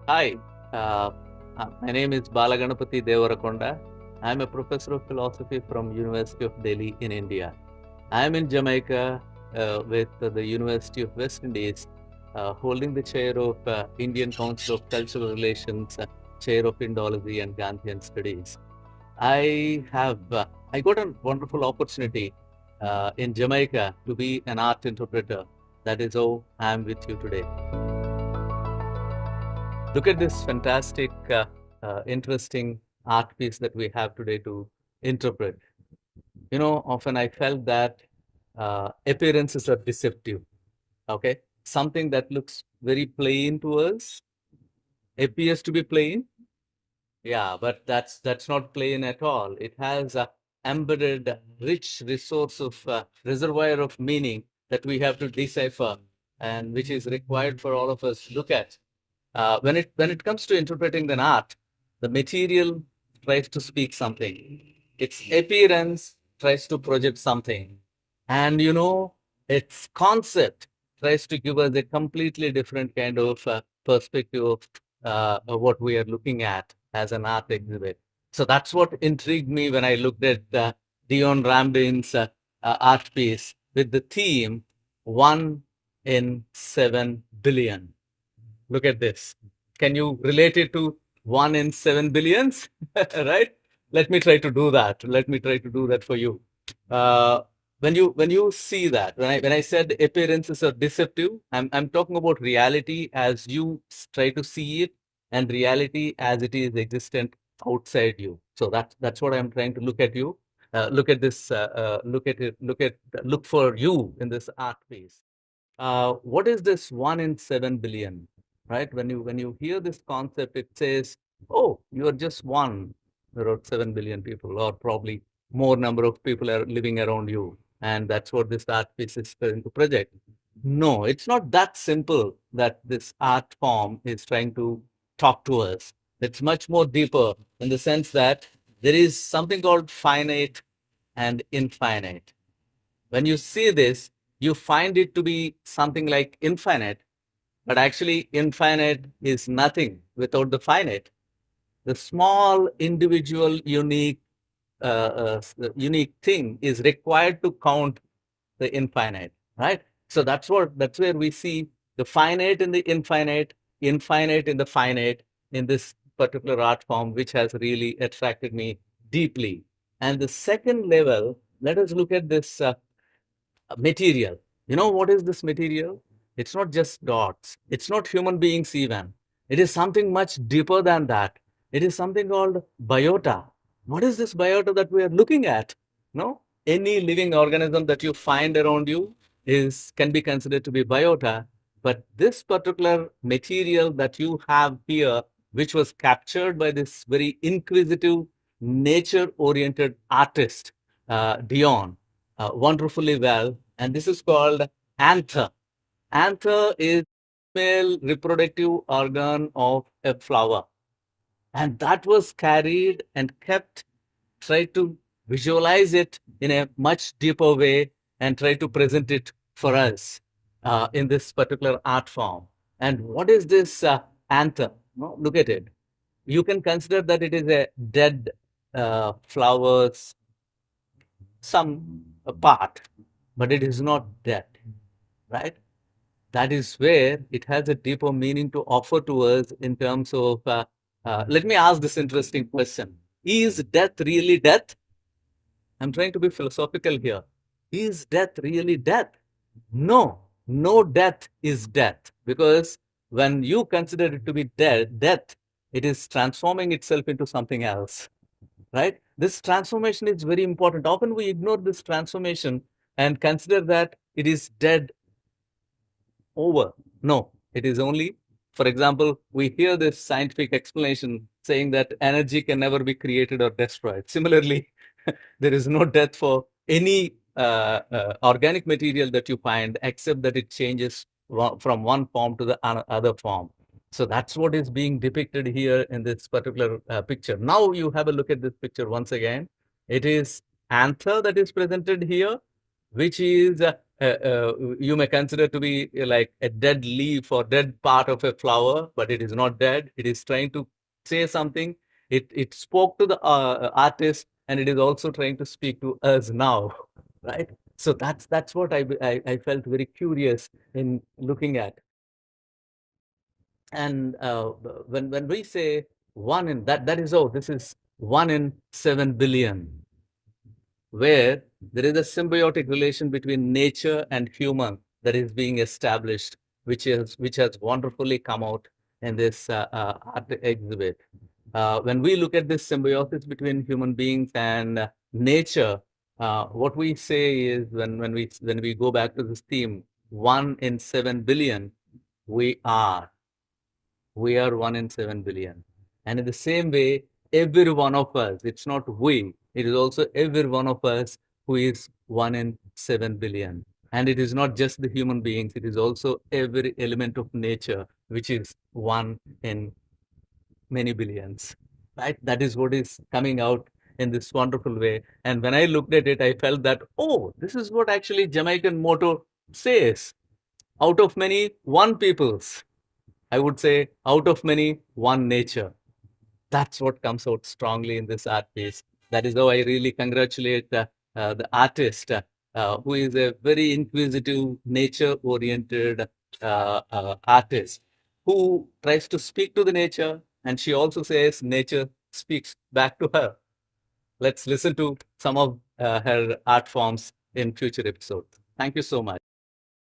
Hi, uh, my name is Balaganapathi Devarakonda. I am a professor of philosophy from University of Delhi in India. I am in Jamaica with the University of West Indies, holding the chair of Indian Council of Cultural Relations, chair of Indology and Gandhian Studies. I got a wonderful opportunity in Jamaica to be an art interpreter. That is how I am with you today. Look at this fantastic, interesting art piece that we have today to interpret. Often I felt that appearances are deceptive. Okay, something that looks very plain to us appears to be plain. Yeah, but that's not plain at all. It has a embedded, rich resource of reservoir of meaning that we have to decipher, and which is required for all of us to look at. When it comes to interpreting an art, the material tries to speak something. Its appearance tries to project something, and its concept tries to give us a completely different kind of perspective of what we are looking at as an art exhibit. So that's what intrigued me when I looked at Dionne Ramdeen's art piece with the theme "One in 7 billion." Look at this. Can you relate it to 1 in 7 billions? Right? Let me try to do that. Let me try to do that for you. Uh, when you see that, when I said appearances are deceptive, I'm talking about reality as you try to see it, and reality as it is existent outside you. So that's what I'm trying to look at you. Look at this. Look at it. Look for you in this art piece. What is this 1 in 7 billion? Right? When you hear this concept, it says, "Oh, you are just one. There are 7 billion people, or probably more number of people are living around you, and that's what this art piece is trying to project." No, it's not that simple that this art form is trying to talk to us. It's much more deeper in the sense that there is something called finite and infinite. When you see this, you find it to be something like infinite, but actually, infinite is nothing without the finite. The small, individual, unique thing is required to count the infinite, right? So that's where we see the finite in the infinite, infinite in the finite in this particular art form, which has really attracted me deeply. And the second level, let us look at this material. You know what is this material? It's not just dots. It's not human beings even. It is something much deeper than that. It is something called biota. What is this biota that we are looking at? No, any living organism that you find around you is can be considered to be biota. But this particular material that you have here, which was captured by this very inquisitive, nature-oriented artist, Dion, wonderfully well, and this is called anther. Anther is male reproductive organ of a flower, and that was carried and kept. Try to visualize it in a much deeper way and try to present it for us in this particular art form. And what is this anther? No, look at it. You can consider that it is a dead flowers, some part, but it is not dead, right? That is where it has a deeper meaning to offer to us in terms of. Let me ask this interesting question: is death really death? I'm trying to be philosophical here. Is death really death? No, no death is death because when you consider it to be death, it is transforming itself into something else, right? This transformation is very important. Often we ignore this transformation and consider that it is dead over. No, it is only, for example, we hear this scientific explanation saying that energy can never be created or destroyed. Similarly, there is no death for any organic material that you find, except that it changes from one form to the other form. So that's what is being depicted here in this particular picture. Now you have a look at this picture once again. It is anther that is presented here, which is you may consider to be like a dead leaf or dead part of a flower, but it is not dead. It is trying to say something. It spoke to the artist, and it is also trying to speak to us now, right? So that's what I felt very curious in looking at. And when we say one in that is, oh, this is 1 in 7 billion, where there is a symbiotic relation between nature and human that is being established, which has wonderfully come out in this art exhibit. When we look at this symbiosis between human beings and nature, what we say is, when we go back to this theme, 1 in 7 billion, we are we are 1 in 7 billion. And in the same way, every one of us, it's not we, it is also every one of us who is 1 in 7 billion. And it is not just the human beings, it is also every element of nature, which is one in many billions, right? That is what is coming out in this wonderful way. And when I looked at it, I felt that, oh, this is what actually Jamaican motto says: out of many, one peoples. I would say, out of many, one nature. That's what comes out strongly in this art piece. That is how I really congratulate the artist, who is a very inquisitive, nature-oriented artist who tries to speak to the nature, and she also says nature speaks back to her. Let's listen to some of her art forms in future episodes. Thank you so much.